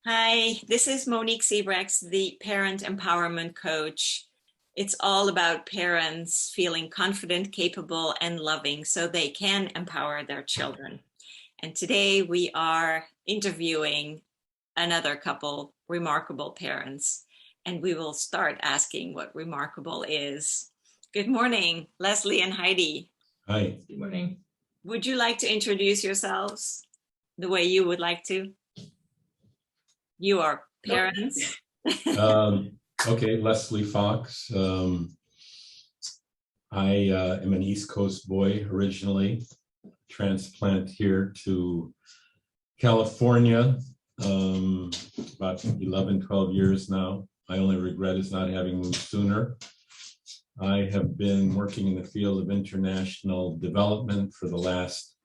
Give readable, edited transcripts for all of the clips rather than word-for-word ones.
Hi, this is Mooniek Seebregts, the parent empowerment coach. It's all about parents feeling confident, capable, and loving so they can empower their children. And today we are interviewing another couple, remarkable parents, and we will start asking what remarkable is. Good morning, Leslie and Heidi. Hi. Good morning. Would you like to introduce yourselves the way you would like to? You are parents. Okay, Leslie Fox. I am an East Coast boy originally, transplant here to California about 11, 12 years now. My only regret is not having moved sooner. I have been working in the field of international development for the last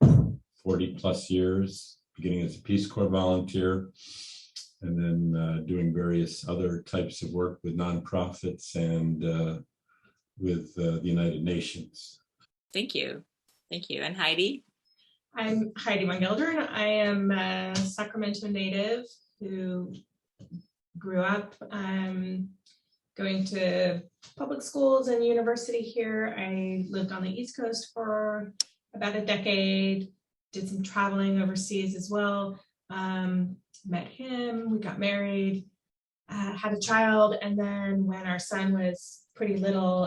40 plus years, beginning as a Peace Corps volunteer, and then doing various other types of work with nonprofits and with the United Nations. Thank you. Thank you. And Heidi? I'm Heidi and I am a Sacramento native who grew up going to public schools and university here. I lived on the East Coast for about a decade, did some traveling overseas as well. Met him, we got married, had a child, and then when our son was pretty little,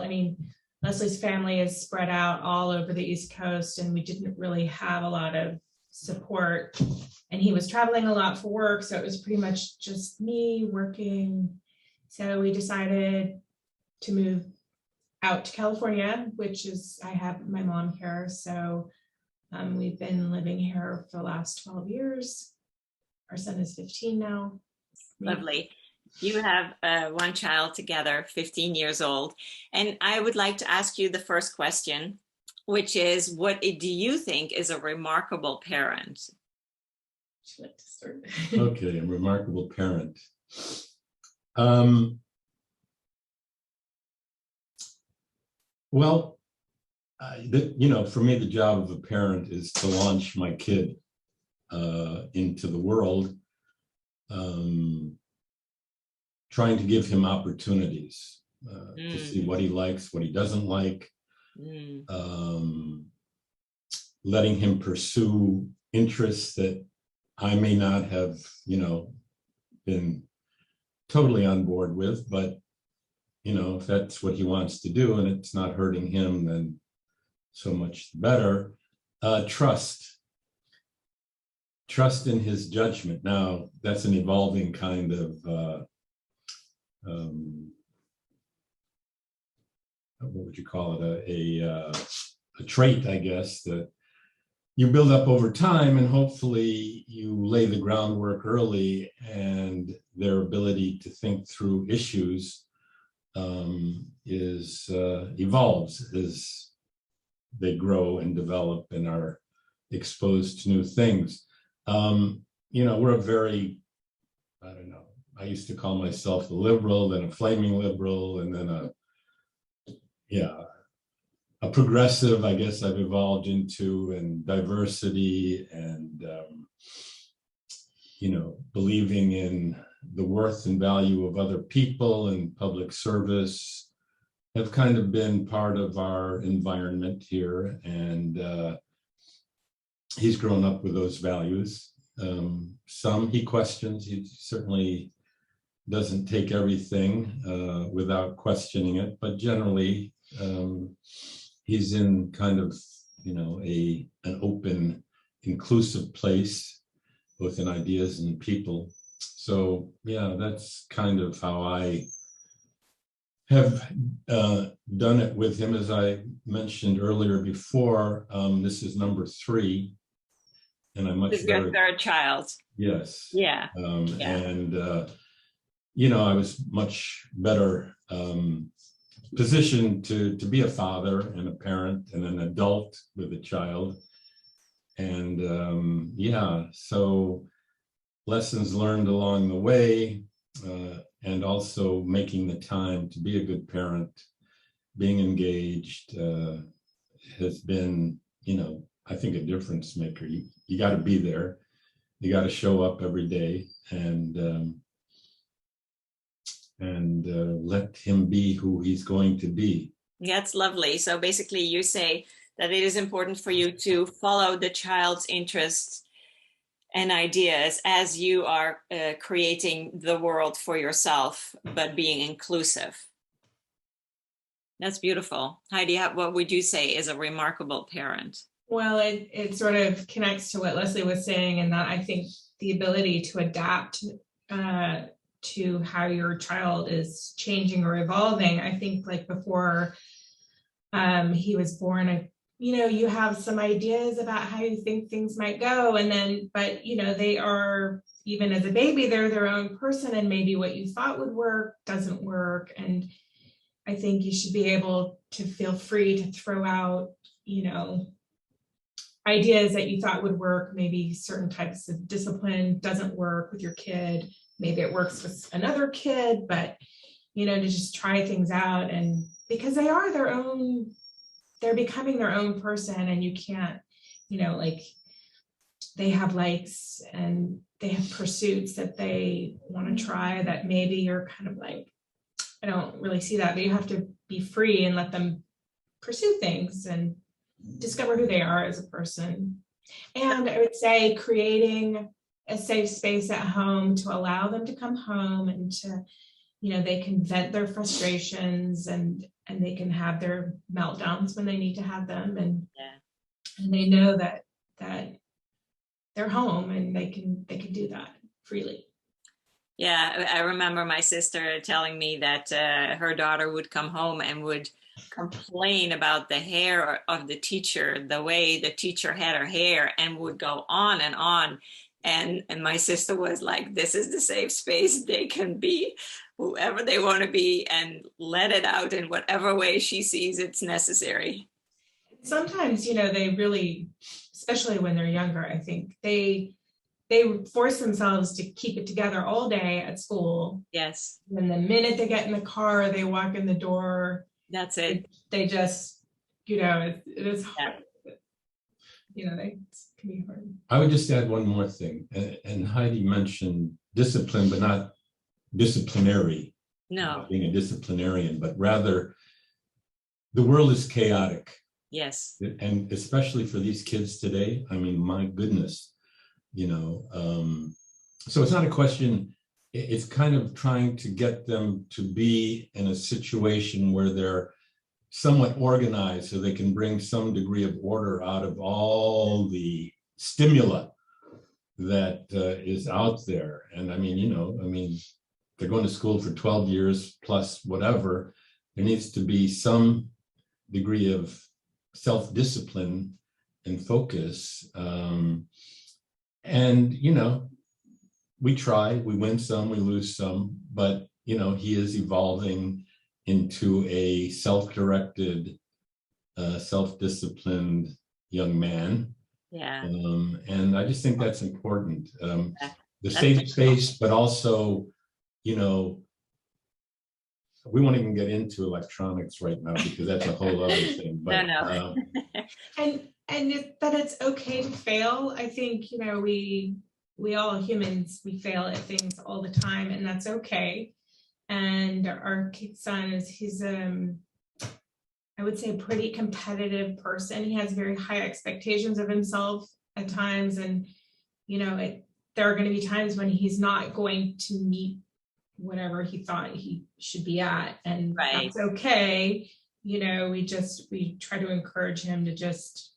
Leslie's family is spread out all over the East Coast, and we didn't really have a lot of support, and he was traveling a lot for work, so it was pretty much just me working. So we decided to move out to California, which is, I have my mom here, so we've been living here for the last 12 years. Our son is 15 now. Lovely. You have one child together, 15 years old. And I would like to ask you the first question, which is, what do you think is a remarkable parent? Would you like to start? Okay, a remarkable parent. Well, for me, the job of a parent is to launch my kid into the world, trying to give him opportunities to see what he likes, what he doesn't like, letting him pursue interests that I may not have, been totally on board with, but, if that's what he wants to do and it's not hurting him, then so much better. Trust in his judgment. Now, that's an evolving kind of what would you call it? A trait, I guess, that you build up over time, and hopefully you lay the groundwork early, and their ability to think through issues evolves as they grow and develop and are exposed to new things. We're a very, I used to call myself a liberal, then a flaming liberal, and then a progressive, I guess I've evolved into, and diversity and, believing in the worth and value of other people and public service have kind of been part of our environment here. And he's grown up with those values. Some he questions. He certainly doesn't take everything without questioning it, but generally he's in kind of, an open, inclusive place, both in ideas and people. So yeah, that's kind of how I have done it with him. As I mentioned earlier before, this is number 3. And I'm much This is your third child. Yes. Yeah. And, I was much better positioned to be a father and a parent and an adult with a child. And so lessons learned along the way, and also making the time to be a good parent, being engaged has been, I think, a difference maker. You got to be there. you got to show up every day and let him be who he's going to be. That's lovely. So basically you say that it is important for you to follow the child's interests and ideas as you are creating the world for yourself, but being inclusive. That's beautiful. Heidi, what would you say is a remarkable parent? Well, it sort of connects to what Leslie was saying, and that I think the ability to adapt to how your child is changing or evolving. I think like before he was born, you have some ideas about how you think things might go, and then, but they are, even as a baby, they're their own person, and maybe what you thought would work doesn't work. And I think you should be able to feel free to throw out, ideas that you thought would work. Maybe certain types of discipline doesn't work with your kid. Maybe it works with another kid, but, to just try things out. And because they are their own, they're becoming their own person, and you can't, like they have likes and they have pursuits that they want to try that maybe you're kind of like, I don't really see that, but you have to be free and let them pursue things and discover who they are as a person. And I would say creating a safe space at home to allow them to come home and to, they can vent their frustrations and they can have their meltdowns when they need to have them. And they know that they're home and they can do that freely. Yeah, I remember my sister telling me that her daughter would come home and would complain about the hair of the teacher, the way the teacher had her hair, and would go on and on. And my sister was like, this is the safe space. They can be whoever they want to be and let it out in whatever way she sees it's necessary. Sometimes, they really, especially when they're younger, I think they force themselves to keep it together all day at school. Yes. And the minute they get in the car, they walk in the door. That's it. They just, it is hard. They can be hard. I would just add one more thing. And Heidi mentioned discipline, but not disciplinary. No. Being a disciplinarian, but rather the world is chaotic. Yes. And especially for these kids today, I mean, my goodness. So it's not a question, it's kind of trying to get them to be in a situation where they're somewhat organized so they can bring some degree of order out of all the stimuli that is out there. And I mean, they're going to school for 12 years plus whatever. There needs to be some degree of self-discipline and focus. And, we try, we win some, we lose some, but, he is evolving into a self-directed, self-disciplined young man. Yeah. And I just think that's important. The safe space, but also, we won't even get into electronics right now because that's a whole other thing. But, no. That it's okay to fail. I think, we all humans, we fail at things all the time, and that's okay. And our son he's I would say a pretty competitive person. He has very high expectations of himself at times. And, there are going to be times when he's not going to meet whatever he thought he should be at. And That's okay. We try to encourage him to just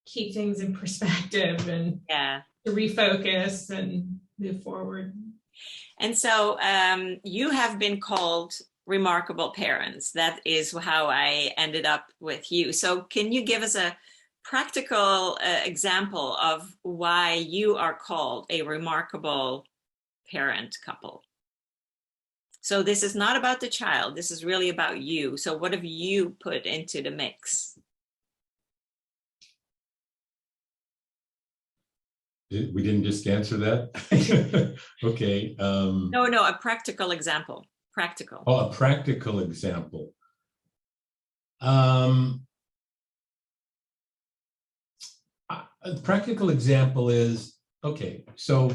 keep things in perspective and to refocus and move forward. And so you have been called remarkable parents. That is how I ended up with you. So can you give us a practical example of why you are called a remarkable parent couple? So this is not about the child. This is really about you. So what have you put into the mix? We didn't just answer that? Okay. No, a practical example. Practical. Oh, a practical example. A practical example is, okay, so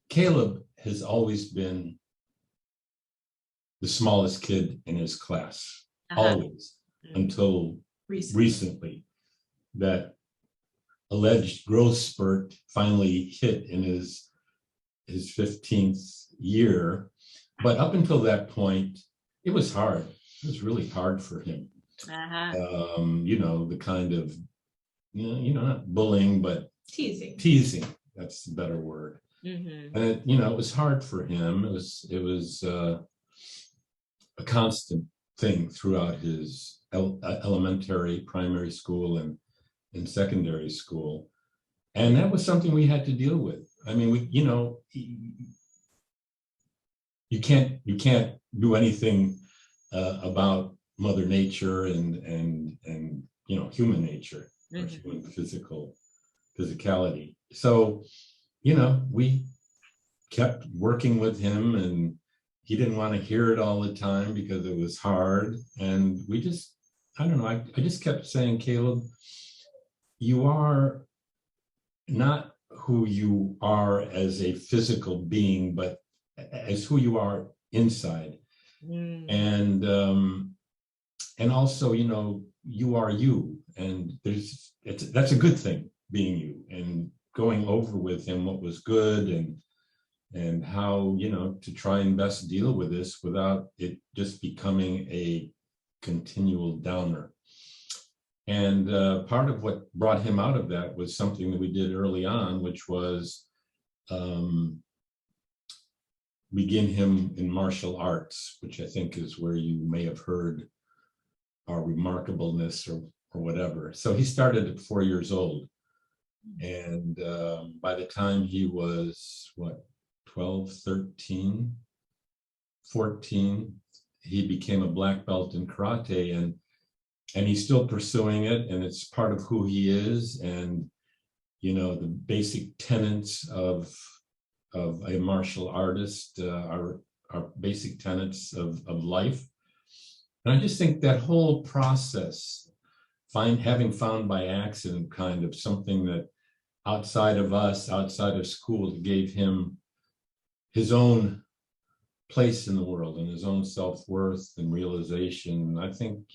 Caleb has always been the smallest kid in his class, always, until recently. That alleged growth spurt finally hit in his 15th year. But up until that point, it was hard. It was really hard for him. The kind of, not bullying, but teasing. That's the better word. And it was hard for him. It was a constant thing throughout his elementary, primary school, and secondary school. And that was something we had to deal with. I mean, you can't do anything about Mother Nature and human nature, or human physicality. So, we kept working with him, and he didn't want to hear it all the time because it was hard. And we just, I don't know, I just kept saying, Caleb, you are not who you are as a physical being, but as who you are inside. And also, you are you, and that's a good thing, being you, and going over with him what was good and how, to try and best deal with this without it just becoming a continual downer. And part of what brought him out of that was something that we did early on, which was begin him in martial arts, which I think is where you may have heard our remarkableness or whatever. So he started at 4 years old. And by the time he was, 12, 13, 14, he became a black belt in karate, and he's still pursuing it, and it's part of who he is. And, the basic tenets of a martial artist are basic tenets of life. And I just think that whole process, having found by accident kind of something that outside of us, outside of school, gave him his own place in the world and his own self-worth and realization. I think,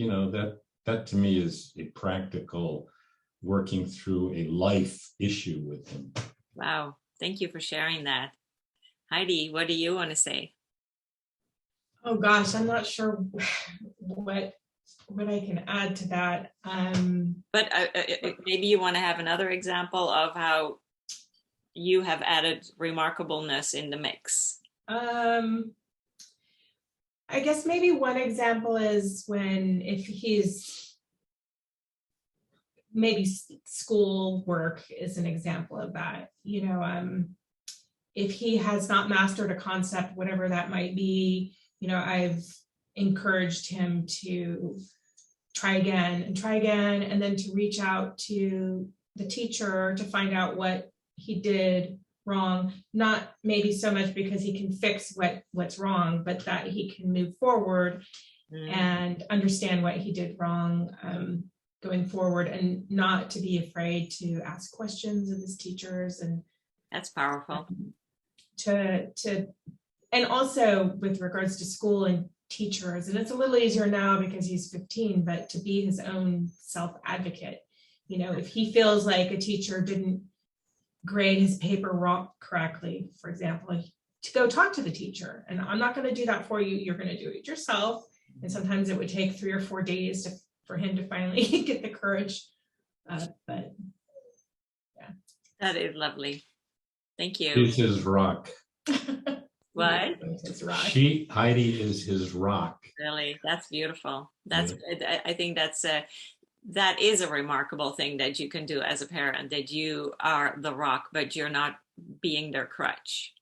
that to me is a practical working through a life issue with him. Wow. Thank you for sharing that. Heidi, what do you want to say? Oh gosh, I'm not sure what I can add to that. But maybe you want to have another example of how you have added remarkableness in the mix. I guess maybe one example is if he's maybe school work is an example of that. If he has not mastered a concept, whatever that might be, I've encouraged him to try again, and then to reach out to the teacher to find out what he did wrong, not maybe so much because he can fix what's wrong, but that he can move forward and understand what he did wrong going forward, and not to be afraid to ask questions of his teachers. And that's powerful. And also with regards to school and teachers, and it's a little easier now because he's 15, but to be his own self-advocate. If he feels like a teacher didn't grade his paper correctly, for example, to go talk to the teacher. And I'm not going to do that for you. You're going to do it yourself. And sometimes it would take 3 or 4 days for him to finally get the courage. But yeah. That is lovely. Thank you. He's his rock. What? His rock. Heidi is his rock. Really? That's beautiful. I think that is a remarkable thing that you can do as a parent, that you are the rock, but you're not being their crutch.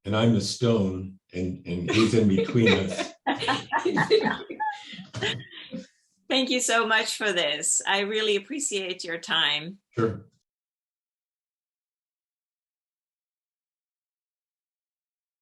And I'm the stone, and he's in between us. Thank you so much for this. I really appreciate your time. Sure.